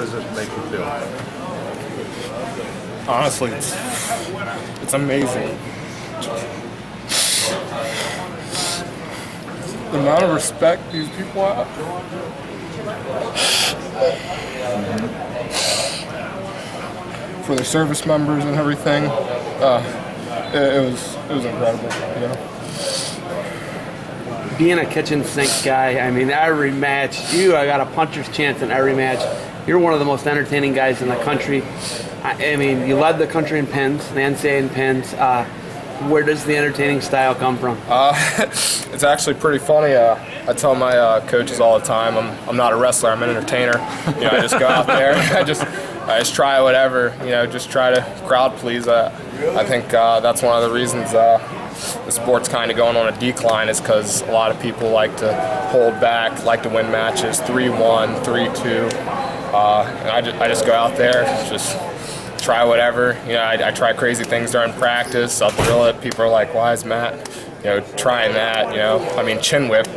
does it make you feel? Honestly, it's amazing. The amount of respect these people have. For their service members and everything. It was incredible, you know. Being a kitchen sink guy, I mean, every match, I got a puncher's chance in every match. You're one of the most entertaining guys in the country. I mean, you led the country in pins, the NCAA in pins. Where does the entertaining style come from? It's actually pretty funny. I tell my coaches all the time, I'm not a wrestler, I'm an entertainer. You know, I just go out there, I just try whatever, you know, just try to crowd please. I think that's one of the reasons the sport's kind of going on a decline, is because a lot of people like to hold back, like to win matches 3-1, 3-2, and I just go out there, just try whatever. You know, I try crazy things during practice. I'll drill it. People are like, "Why is Matt, you know, trying that?" You know, I mean, chin whip.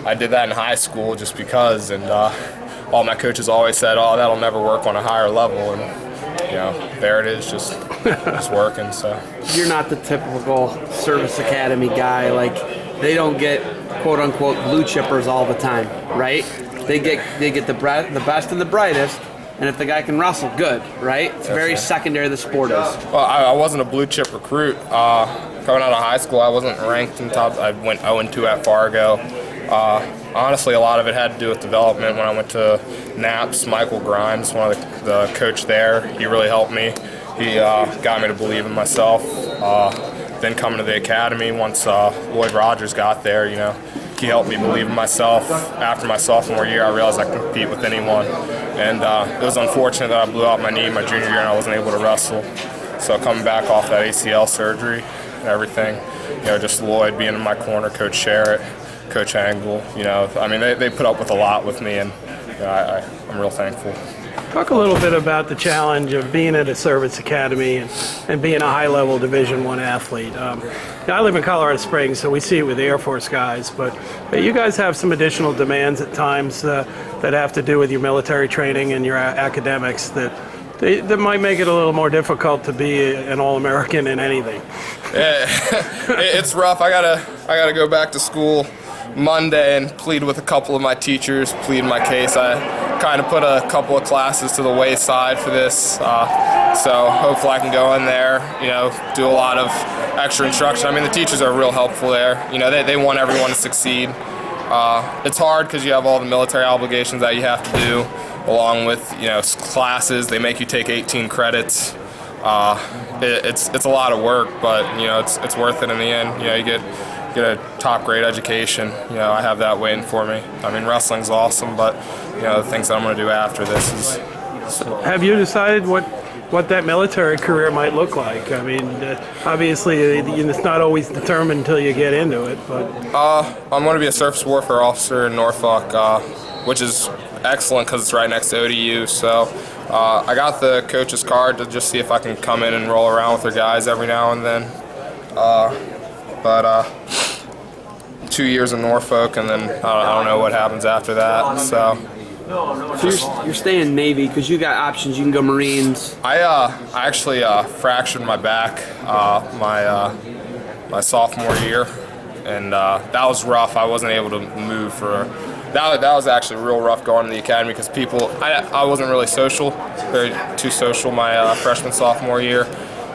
I did that in high school just because, and all my coaches always said, "Oh, that'll never work on a higher level," and you know, there it is, just working. So you're not the typical service academy guy. Like, they don't get quote unquote blue chippers all the time, right? They get the best and the brightest. And if the guy can wrestle, good, right? It's very secondary, the sport is. Well, I wasn't a blue chip recruit. Coming out of high school, I wasn't ranked in top. I went 0-2 at Fargo. Honestly, a lot of it had to do with development. When I went to Naps, Michael Grimes, one of the coach there, he really helped me. He got me to believe in myself. Then coming to the academy, once Lloyd Rogers got there, you know, he helped me believe in myself. After my sophomore year, I realized I could compete with anyone. And it was unfortunate that I blew out my knee my junior year and I wasn't able to wrestle. So coming back off that ACL surgery and everything, you know, just Lloyd being in my corner, Coach Sherritt, Coach Angle, you know, I mean, they put up with a lot with me, and you know, I'm real thankful. Talk a little bit about the challenge of being at a service academy and being a high-level Division I athlete. I live in Colorado Springs, so we see it with the Air Force guys, but you guys have some additional demands at times that have to do with your military training and your academics that might make it a little more difficult to be an All-American in anything. Yeah, it's rough. I gotta go back to school Monday and plead with a couple of my teachers, plead my case. I kind of put a couple of classes to the wayside for this, so hopefully I can go in there, you know, do a lot of extra instruction. I mean, the teachers are real helpful there. You know, they want everyone to succeed. It's hard because you have all the military obligations that you have to do, along with, you know, classes. They make you take 18 credits. It's a lot of work, but you know, it's worth it in the end. You know, you get a top grade education. You know, I have that waiting for me. I mean, wrestling's awesome, but you know, the things that I'm going to do after this is. Have you decided what that military career might look like? I mean, obviously, it's not always determined until you get into it. But I'm going to be a surface warfare officer in Norfolk, which is excellent because it's right next to ODU. So I got the coach's card to just see if I can come in and roll around with their guys every now and then. But 2 years in Norfolk, and then I don't know what happens after that. So you're staying Navy because you got options. You can go Marines. I actually fractured my back my sophomore year, and that was rough. I wasn't able to move for. That was actually real rough going to the academy because I wasn't really social, very too social my freshman, sophomore year.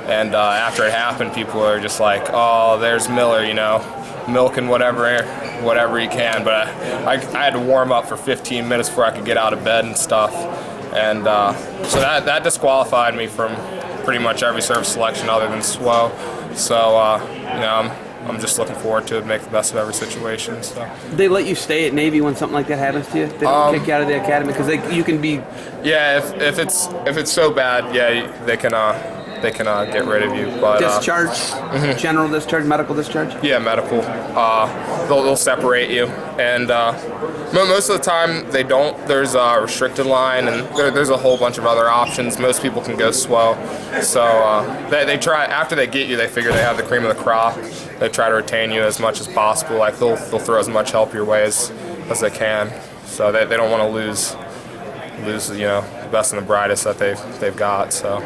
And after it happened, people are just like, "Oh, there's Miller, you know, milking whatever he can." But I had to warm up for 15 minutes before I could get out of bed and stuff. And so that disqualified me from pretty much every service selection other than SWO. So, you know, I'm just looking forward to make the best of every situation. So. They let you stay at Navy when something like that happens to you? They don't kick you out of the academy? Because you can be... Yeah, if it's so bad, yeah, they can get rid of you. But discharge, general discharge, medical discharge. Yeah, medical. They'll separate you, and most of the time they don't. There's a restricted line, and there's a whole bunch of other options. Most people can go SWO, so they try. After they get you, they figure they have the cream of the crop. They try to retain you as much as possible. Like they'll throw as much help your way as they can. So they don't want to lose best and the brightest that they've got. So.